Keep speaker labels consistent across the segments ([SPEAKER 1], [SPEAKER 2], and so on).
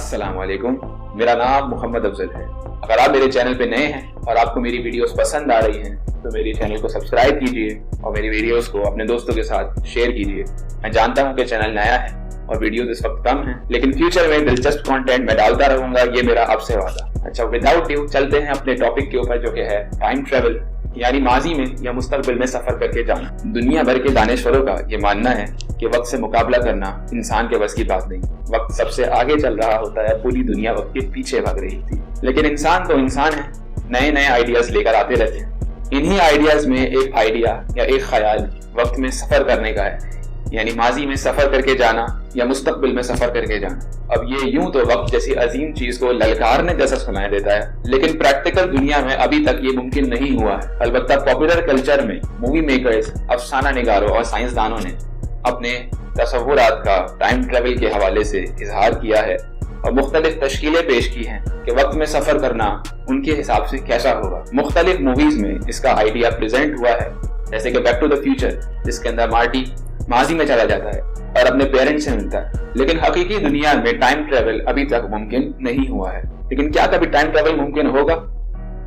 [SPEAKER 1] अस्सलाम वालेकुम। मेरा नाम मोहम्मद अफजल है। अगर आप मेरे चैनल पे नए हैं और आपको मेरी वीडियोस पसंद आ रही हैं तो मेरे चैनल को सब्सक्राइब कीजिए और मेरी वीडियोस को अपने दोस्तों के साथ शेयर कीजिए। मैं जानता हूँ कि चैनल नया है और वीडियोस इस वक्त कम हैं, लेकिन फ्यूचर में दिलचस्प कंटेंट मैं डालता रहूंगा, ये मेरा आपसे वादा। अच्छा, विदाउट ड्यू चलते हैं अपने टॉपिक के ऊपर, जो कि है टाइम ट्रेवल, यानी माजी में या मुस्तकबिल में सफर करके जाना। दुनिया भर के दानिशवरों का ये मानना है कि वक्त से मुकाबला करना इंसान के बस की बात नहीं। वक्त सबसे आगे चल रहा होता है, पूरी दुनिया वक्त के पीछे भाग रही थी। लेकिन इंसान तो इंसान है, नए नए आइडियाज लेकर आते रहते हैं। इन्हीं आइडियाज में एक आइडिया या एक ख्याल वक्त में सफर करने का है, यानी माजी में सफर करके जाना या मुस्तकबिल में सफर करके जाना। अब ये यूं तो वक्त जैसी अजीम चीज को ललकारने जैसा सुनाई देता है, लेकिन प्रैक्टिकल दुनिया में अभी तक ये मुमकिन नहीं हुआ है। अलबत्ता पॉपुलर कल्चर में मूवी मेकर्स, अफसाना निगारों और साइंसदानों ने अपने तसव्वुरात का टाइम ट्रेवल के हवाले से इजहार किया है और मुख्तलिफ तशकीलें पेश की हैं कि वक्त में सफर करना उनके हिसाब से कैसा होगा। मुख्तलिफ मूवीज में इसका आइडिया प्रेजेंट हुआ है, जैसे कि बैक टू द फ्यूचर, जिसके अंदर मार्टी माजी में चला जाता है और अपने पेरेंट्स से मिलता है। लेकिन हकीकी दुनिया में टाइम ट्रेवल अभी तक मुमकिन नहीं हुआ है। लेकिन क्या कभी टाइम ट्रेवल मुमकिन होगा?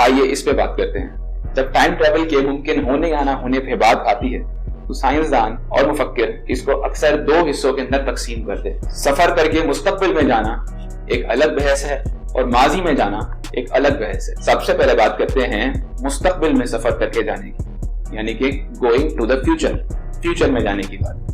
[SPEAKER 1] आइए इस पे बात करते हैं। जब टाइम ट्रेवल के मुमकिन होने या ना होने पे बात आती है तो साइंसदान और मुफक्किर इसको अक्सर दो हिस्सों के अंदर तकसीम करते हैं। सफर करके मुस्तकबिल में जाना एक अलग बहस है और माजी में जाना एक अलग बहस है। सबसे पहले बात करते हैं मुस्तकबिल में सफर करके जाने की, यानी कि गोइंग टू द फ्यूचर में जाने की बात।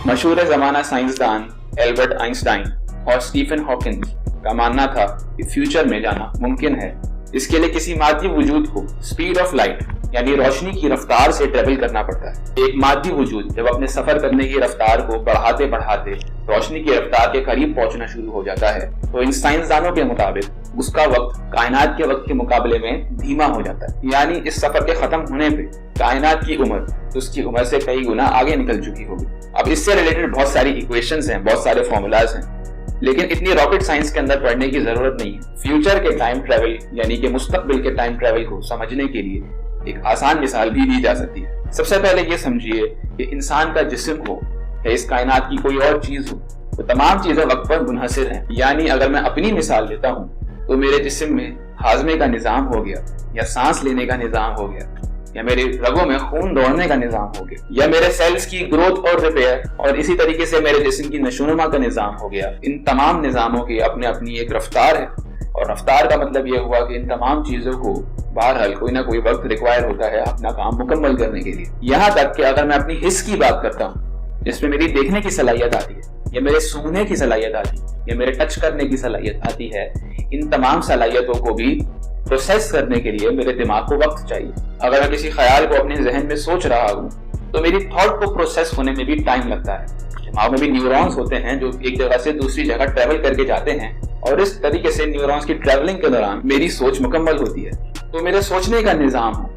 [SPEAKER 1] मशहूर जमाना साइंसदान एल्बर्ट आइंस्टाइन और स्टीफन हॉकिंग का मानना था कि फ्यूचर में जाना मुमकिन है। इसके लिए किसी मादी वजूद को स्पीड ऑफ लाइट यानी रोशनी की रफ्तार से ट्रेवल करना पड़ता है। एक मादी वजूद जब अपने सफर करने की रफ्तार को बढ़ाते बढ़ाते रोशनी की रफ्तार के करीब पहुंचना शुरू हो जाता है तो इन साइंसदानों के मुताबिक उसका वक्त कायनात के वक्त के मुकाबले में धीमा हो जाता है। यानी इस सफर के खत्म होने पे कायनात की उम्र उसकी उम्र से कई गुना आगे निकल चुकी होगी। अब इससे रिलेटेड बहुत सारी इक्वेशंस हैं, बहुत सारे फॉर्मूलाज हैं, लेकिन इतनी रॉकेट साइंस के अंदर पढ़ने की जरूरत नहीं है। फ्यूचर के टाइम ट्रेवल यानी कि मुस्तकबिल के टाइम ट्रेवल को समझने के लिए एक आसान मिसाल भी दी जा सकती है। सबसे पहले ये समझिए कि इंसान का जिस्म हो या इस कायनात की कोई और चीज हो, तो तमाम चीजें वक्त पर मुनहसिर हैं। यानी अगर मैं अपनी मिसाल लेता हूँ तो मेरे जिस्म में हाजमे का निजाम हो गया, या सांस लेने का निजाम हो गया, या मेरे रगों में खून दौड़ने का निजाम हो गया, या मेरे सेल्स की ग्रोथ और रिपेयर, और इसी तरीके से मेरे जिस्म की नशोनुमा का निजाम हो गया। इन तमाम निजामों की अपने अपनी एक रफ्तार है, और रफ्तार का मतलब यह हुआ कि इन तमाम चीजों को बहरहाल कोई ना कोई वक्त रिक्वायर होता है अपना काम मुकम्मल करने के लिए। यहाँ तक कि अगर मैं अपनी हिस्स की बात करता हूँ, जिसमें मेरी देखने की सलाहियत आती है, या मेरे सूंघने की सलाहियत आती है, या मेरे टच करने की सलाहियत आती है, इन तमाम सलाहियतों को भी प्रोसेस करने के लिए मेरे दिमाग को वक्त चाहिए। अगर मैं किसी ख्याल को अपने जहन में सोच रहा हूँ तो मेरी थॉट को प्रोसेस होने में भी टाइम लगता है। दिमाग में भी न्यूरॉन्स होते हैं जो एक जगह से दूसरी जगह ट्रेवल करके जाते हैं, और इस तरीके से न्यूरॉन्स की ट्रेवलिंग के दौरान मेरी सोच मुकम्मल होती है। तो मेरे सोचने का निजाम हो,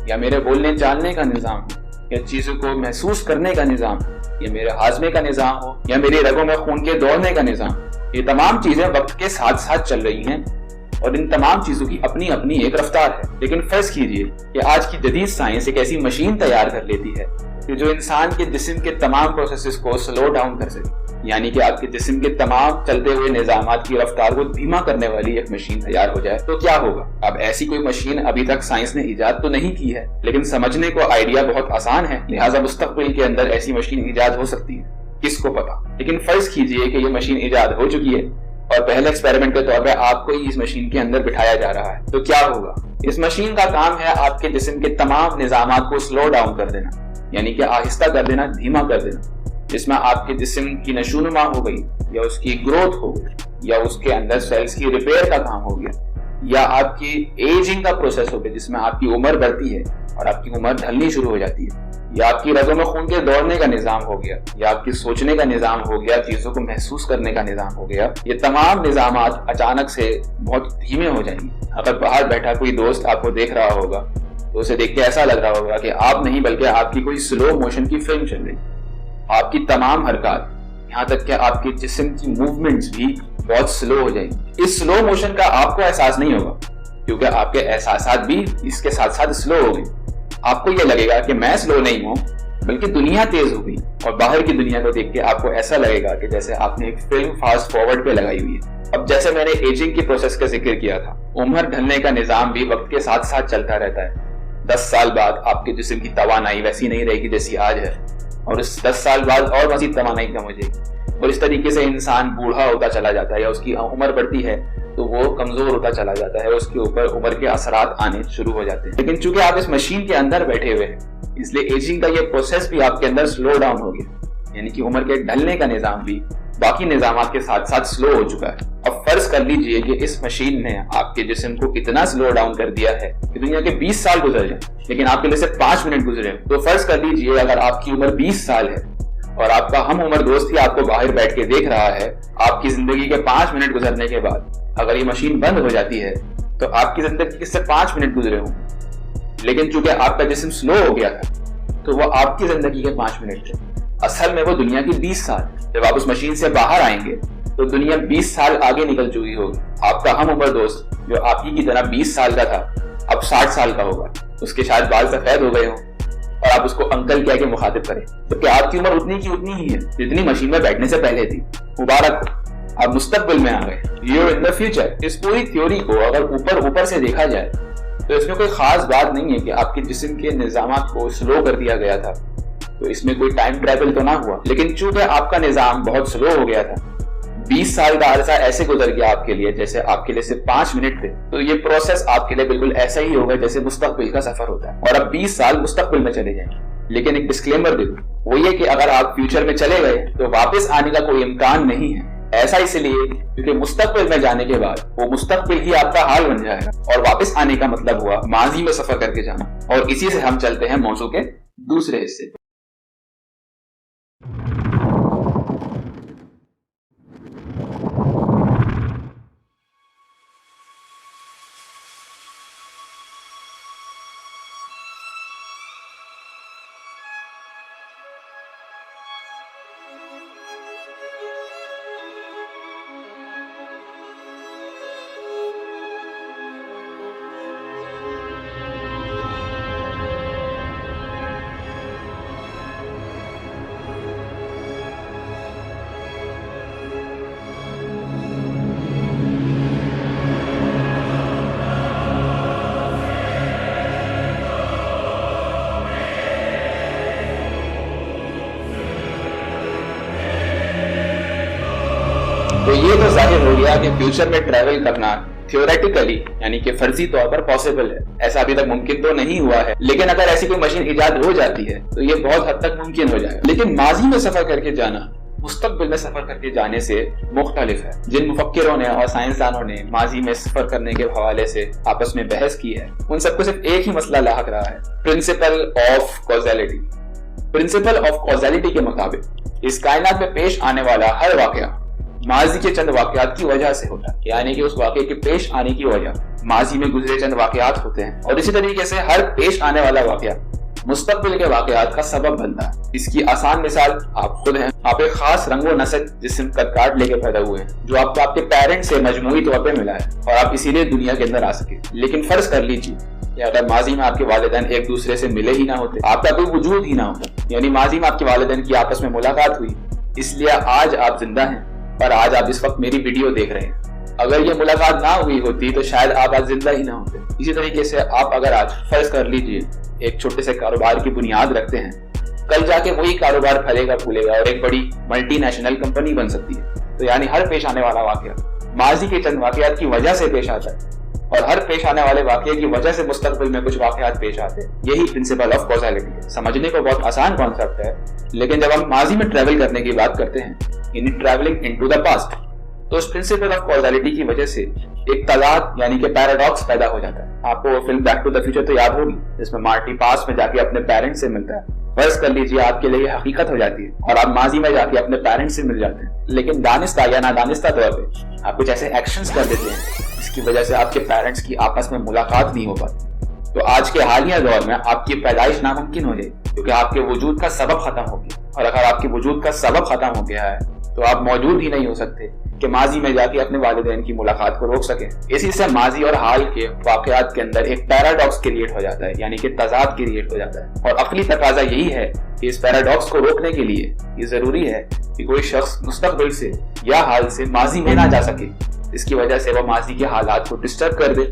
[SPEAKER 1] या मेरे बोलने चालने का निजाम हो, या चीजों को महसूस करने का निजाम हो, या मेरे हाजमे का निजाम हो, या मेरे रगों में खून के दौड़ने का निजाम, ये तमाम चीजें वक्त के साथ साथ चल रही हैं और इन तमाम चीजों की अपनी अपनी एक रफ्तार है। लेकिन फर्ज कीजिए कि आज की जदीद साइंस एक ऐसी मशीन तैयार कर लेती है कि जो इंसान के जिस्म के तमाम प्रोसेसेस को स्लो डाउन कर सके, यानी कि आपके जिस्म के तमाम चलते हुए निजामात की रफ्तार को धीमा करने वाली एक मशीन तैयार हो जाए तो क्या होगा? अब ऐसी कोई मशीन अभी तक साइंस ने इजाद तो नहीं की है, लेकिन समझने को आइडिया बहुत आसान है, लिहाजा मुस्तकबिल के अंदर ऐसी मशीन इजाद हो सकती है, किसको पता। लेकिन फर्ज कीजिए कि ये मशीन इजाद हो चुकी है और पहले एक्सपेरिमेंट के तौर पर आपको इस मशीन के अंदर बिठाया जा रहा है, तो क्या होगा? इस मशीन का काम है आपके जिस्म के तमाम निजामात को स्लो डाउन कर देना, यानी कि आहिस्ता कर देना, धीमा कर देना, जिसमें आपके जिस्म की नशोनुमा हो गई, या उसकी ग्रोथ हो गई, या उसके अंदर सेल्स की रिपेयर का काम हो गया, या आपकी एजिंग का प्रोसेस हो गया जिसमें आपकी उम्र बढ़ती है और आपकी उम्र ढलनी शुरू हो जाती है, या आपकी रगों में खून के दौड़ने का निजाम हो गया, या आपकी सोचने का निजाम हो गया, चीजों को महसूस करने का निजाम हो गया। ये तमाम निजामात अचानक से बहुत धीमे हो जाएंगे। अगर बाहर बैठा कोई दोस्त आपको देख रहा होगा तो उसे देख के ऐसा लग रहा होगा कि आप नहीं बल्कि आपकी कोई स्लो मोशन की फिल्म चल रही। आपकी तमाम हरकत, यहाँ तक कि आपके जिस्म की मूवमेंट्स भी बहुत स्लो हो जाएंगी। इस स्लो मोशन का आपको एहसास नहीं होगा क्योंकि आपके एहसासात भी इसके साथ साथ स्लो हो गए। آپ کو یہ لگے گا کہ میں سلو نہیں ہوں بلکہ دنیا تیز ہو گئی، اور باہر کی دنیا کو دیکھ کے آپ کو ایسا لگے گا کہ جیسے آپ نے ایک فلم فاسٹ فارورڈ پہ لگائی ہوئی ہے۔ اب جیسے میں نے ایجنگ کی پروسیس کا ذکر کیا تھا، عمر ڈھلنے کا نظام بھی وقت کے ساتھ ساتھ چلتا رہتا ہے۔ 10 سال بعد آپ کے جسم کی توانائی ویسی نہیں رہے گی جیسی آج ہے، اور اس 10 سال بعد اور مزید توانائی کم ہو جائے گی، اور اس طریقے سے انسان بوڑھا ہوتا چلا جاتا ہے، یا اس کی عمر بڑھتی ہے تو وہ کمزور ہوتا چلا جاتا ہے، اس کے اوپر عمر کے اثرات آنے شروع ہو جاتے ہیں۔ لیکن چونکہ آپ اس مشین کے اندر بیٹھے ہوئے ہیں، اس لیے ایجنگ کا یہ پروسیس بھی آپ کے اندر سلو ڈاؤن ہو گیا، یعنی کہ عمر کے ڈھلنے کا نظام بھی باقی نظامات کے ساتھ ساتھ سلو ہو چکا ہے۔ اب فرض کر لیجئے کہ اس مشین نے آپ کے جسم کو اتنا سلو ڈاؤن کر دیا ہے کہ دنیا کے 20 سال گزر جائیں، لیکن آپ کے لیے صرف 5 منٹ گزرے، تو فرض کر لیجئے اگر آپ کی عمر 20 سال ہے اور آپ کا ہم عمر دوست ہی آپ کو باہر بیٹھ کے دیکھ رہا ہے، آپ کی زندگی کے 5 منٹ گزرنے کے بعد اگر یہ مشین بند ہو جاتی ہے تو آپ کی زندگی کے صرف 5 منٹ گزرے ہوں، لیکن چونکہ آپ کا جسم سلو ہو گیا تھا تو وہ آپ کی زندگی کے 5 منٹ تھے، اصل میں وہ دنیا کی 20 سال۔ جب آپ اس مشین سے باہر آئیں گے تو دنیا 20 سال آگے نکل چکی ہوگی۔ آپ کا ہم عمر دوست جو آپ کی طرح 20 سال کا تھا اب 60 سال کا ہوگا، اس کے شاید بال سفید ہو گئے ہوں، اور آپ اس کو انکل کہہ کے مخاطب کریں، کیونکہ آپ کی عمر اتنی کی اتنی ہی ہے جتنی مشین میں بیٹھنے سے پہلے تھی۔ مبارک ہو، آپ مستقبل میں آ گئے، یو ان دا فیوچر۔ اس پوری تھیوری کو اگر اوپر سے دیکھا جائے تو اس میں کوئی خاص بات نہیں ہے کہ آپ کے جسم کے نظامات کو سلو کر دیا گیا تھا، تو اس میں کوئی ٹائم ٹریول تو نہ ہوا، لیکن چونکہ آپ کا نظام بہت سلو ہو گیا تھا، 20 سال کا عرصہ ایسے گزر گیا آپ کے لیے جیسے آپ کے لیے صرف 5 منٹ تھے، تو یہ پروسیس آپ کے لیے بالکل ایسا ہی ہوگا جیسے مستقبل کا سفر ہوتا ہے، اور اب 20 سال مستقبل میں چلے جائیں۔ لیکن ایک ڈسکلیمر دے دوں، وہ یہ کہ اگر آپ فیوچر میں چلے گئے تو واپس آنے کا کوئی امکان نہیں ہے۔ ایسا اس لیے کیونکہ مستقبل میں جانے کے بعد وہ مستقبل ہی آپ کا حال بن جائے گا، اور واپس آنے کا مطلب ہوا ماضی میں سفر کر کے جانا۔ اور اسی سے ہم چلتے ہیں موضوع کے دوسرے حصے۔ تو یہ تو ظاہر ہو گیا کہ فیوچر میں ٹریول کرنا تھیوریٹیکلی یعنی کہ فرضی طور پر پاسبل ہے، ایسا ابھی تک ممکن تو نہیں ہوا ہے، لیکن اگر ایسی کوئی مشین ایجاد ہو جاتی ہے تو یہ بہت حد تک ممکن ہو جائے گا۔ لیکن ماضی میں سفر کر کے جانا مستقبل میں سفر کر کے جانے سے مختلف ہے۔ جن مفکروں نے اور سائنسدانوں نے ماضی میں سفر کرنے کے حوالے سے آپس میں بحث کی ہے، ان سب کو صرف ایک ہی مسئلہ لاحق رہا ہے، principle of causality. Principle of causality کے مطابق اس کائنات میں پیش آنے والا ہر واقعہ ماضی کے چند واقعات کی وجہ سے ہوتا ہے، یعنی کہ اس واقعے کے پیش آنے کی وجہ ماضی میں گزرے چند واقعات ہوتے ہیں، اور اسی طریقے سے ہر پیش آنے والا واقعہ مستقبل کے واقعات کا سبب بنتا ہے۔ اس کی آسان مثال آپ خود ہیں۔ آپ ایک خاص رنگ و نسل جسم کا کارڈ لے کے پیدا ہوئے ہیں جو آپ کو آپ کے پیرنٹ سے مجموعی طور پہ ملا ہے، اور آپ اسی لیے دنیا کے اندر آ سکے۔ لیکن فرض کر لیجیے کہ اگر ماضی میں آپ کے والدین ایک دوسرے سے ملے ہی نہ ہوتے، آپ کا کوئی وجود ہی نہ ہوتا، یعنی ماضی میں آپ کے والدین کی آپس میں ملاقات ہوئی، اس لیے آج آپ زندہ ہیں اور آج آپ اس وقت میری ویڈیو دیکھ رہے ہیں۔ اگر یہ ملاقات نہ ہوئی ہوتی تو شاید آپ آج زندہ ہی نہ ہوتے۔ اسی طریقے سے آپ اگر آج فرض کر لیجئے ایک چھوٹے سے کاروبار کی بنیاد رکھتے ہیں، کل جا کے وہی کاروبار پھلے گا پھولے گا اور ایک بڑی ملٹی نیشنل کمپنی بن سکتی ہے۔ تو یعنی ہر پیش آنے والا واقعہ ماضی کے چند واقعات کی وجہ سے پیش آتا ہے، اور ہر پیش آنے والے واقعے کی وجہ سے مستقبل میں کچھ واقعات پیش آتے ہیں۔ یہی پرنسپل آف کازیلٹی ہے۔ سمجھنے کو بہت آسان کانسیپٹ ہے، لیکن جب ہم ماضی میں ٹریول کرنے کی بات کرتے ہیں، یعنی ٹریولنگ انٹو دا پاسٹ، تو اس پرنسپل آف کازیلٹی کی وجہ سے ایک تضاد یعنی کہ پیراڈاکس پیدا ہو جاتا ہے۔ آپ کو وہ film back to the future تو یاد ہوگی، جس میں مارٹی پاسٹ میں جا کے اپنے پیرنٹ سے ملتا ہے۔ فرض کر لیجیے آپ کے لیے یہ حقیقت ہو جاتی ہے اور آپ ماضی میں جا کے اپنے پیرنٹ سے مل جاتے ہیں، لیکن دانستہ یا نادانستہ طور پہ آپ کچھ ایسے ایکشنز کر دیتے ہیں جس کی وجہ سے آپ کے پیرنٹس کی آپس میں ملاقات نہیں ہو پاتی۔ تو آج کے حالیہ دور میں آپ کی پیدائش ناممکن ہو جائے، کیونکہ آپ کے وجود کا سبب ختم ہو گیا، اور اگر آپ کے وجود کا سبب ختم ہو گیا ہے तो आप मौजूद ही नहीं हो सकते कि माजी में जाके अपने वालिदैन की मुलाकात को रोक सकें। इसी से माजी और हाल के वाक़यात के अंदर एक पैराडॉक्स क्रिएट हो जाता है, यानी कि तज़ाद क्रिएट हो जाता है। और अक्ली तकाजा यही है कि इस पैराडॉक्स को रोकने के लिए ये जरूरी है कि कोई शख्स मुस्तकबिल से या हाल से माजी में ना जा सके। इसकी वजह से वह माजी के हालात को डिस्टर्ब कर दे,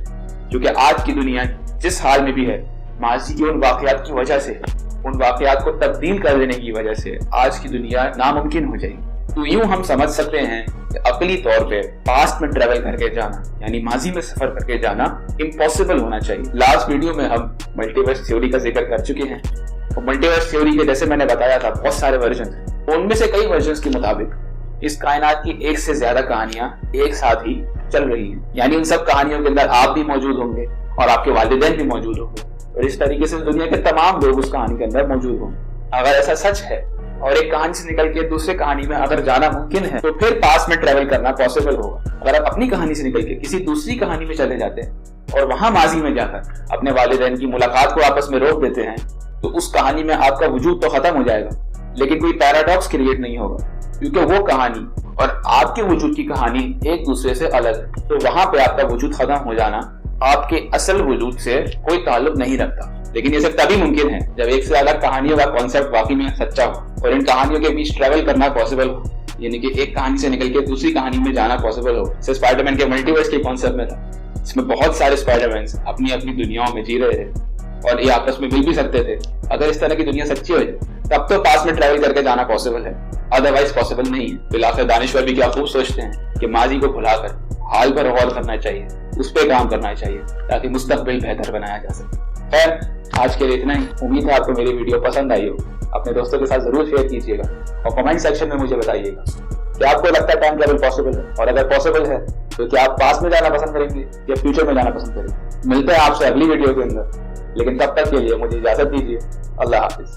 [SPEAKER 1] क्योंकि आज की दुनिया जिस हाल में भी है, माजी के उन वाक़यात की वजह से, उन वाक़यात को तब्दील कर देने की वजह से आज की दुनिया नामुमकिन हो जाएगी। तो यूं हम समझ सकते हैं कि अकली तौर पे पास्ट में ट्रेवल करके जाना, यानी माजी में सफर करके जाना इम्पॉसिबल होना चाहिए। लास्ट वीडियो में हम मल्टीवर्स थ्योरी का जिक्र कर चुके हैं। तो मल्टीवर्स थ्योरी के जैसे मैंने बताया था बहुत सारे वर्जन हैं। उनमें से कई वर्जन के मुताबिक इस कायनात की एक से ज्यादा कहानियां एक साथ ही चल रही हैं, यानी उन सब कहानियों के अंदर आप भी मौजूद होंगे और आपके वालिदैन भी मौजूद होंगे, और इस तरीके से दुनिया के तमाम लोग उस कहानी के अंदर मौजूद होंगे। अगर ऐसा सच है और एक कहानी से निकल के दूसरे कहानी में अगर जाना मुमकिन है, तो फिर पास में ट्रेवल करना पॉसिबल होगा। अगर आप अपनी कहानी से निकल के किसी दूसरी कहानी में चले जाते हैं और वहां माजी में जाकर अपने वालिदैन की मुलाकात को आपस में रोक देते हैं, तो उस कहानी में आपका वजूद तो खत्म हो जाएगा, लेकिन कोई पैराडॉक्स क्रिएट नहीं होगा, क्योंकि वो कहानी और आपके वजूद की कहानी एक दूसरे से अलग है। तो वहां पे आपका वजूद खत्म हो जाना आपके असल वजूद से कोई ताल्लुक नहीं रखता। लेकिन ये सब तभी मुमकिन है जब एक से ज्यादा कहानियों का कॉन्सेप्ट वाकई में सच्चा हो और इन कहानियों के बीच ट्रेवल करना पॉसिबल हो, यानी कि एक कहानी से निकल के दूसरी कहानी में जाना पॉसिबल हो। जैसे स्पाइडरमैन के मल्टीवर्स के कॉन्सेप्ट में था, इसमें बहुत सारे स्पाइडरमैन अपनी अपनी दुनियाओं में जी रहे थे और ये आपस में मिल भी सकते थे। अगर इस तरह की दुनिया सच्ची हो जाए तब तो पास में ट्रेवल करके जाना पॉसिबल है, अदरवाइज पॉसिबल नहीं है। बिलाखिर दानिश्वर भी क्या खूब सोचते हैं कि माजी को भुलाकर हाल पर गौर करना चाहिए, उस पर काम करना चाहिए ताकि मुस्तकबिल बेहतर बनाया जा सके। खैर, आज के लिए इतना ही। उम्मीद है आपको मेरी वीडियो पसंद आई हो। अपने दोस्तों के साथ जरूर शेयर कीजिएगा और कमेंट सेक्शन में मुझे बताइएगा कि आपको लगता है टाइम ट्रैवल पॉसिबल है, और अगर पॉसिबल है तो क्या आप पास में जाना पसंद करेंगे या फ्यूचर में जाना पसंद करेंगे। मिलते हैं आपसे अगली वीडियो के अंदर, लेकिन तब तक के लिए मुझे इजाजत दीजिए। अल्लाह हाफिज।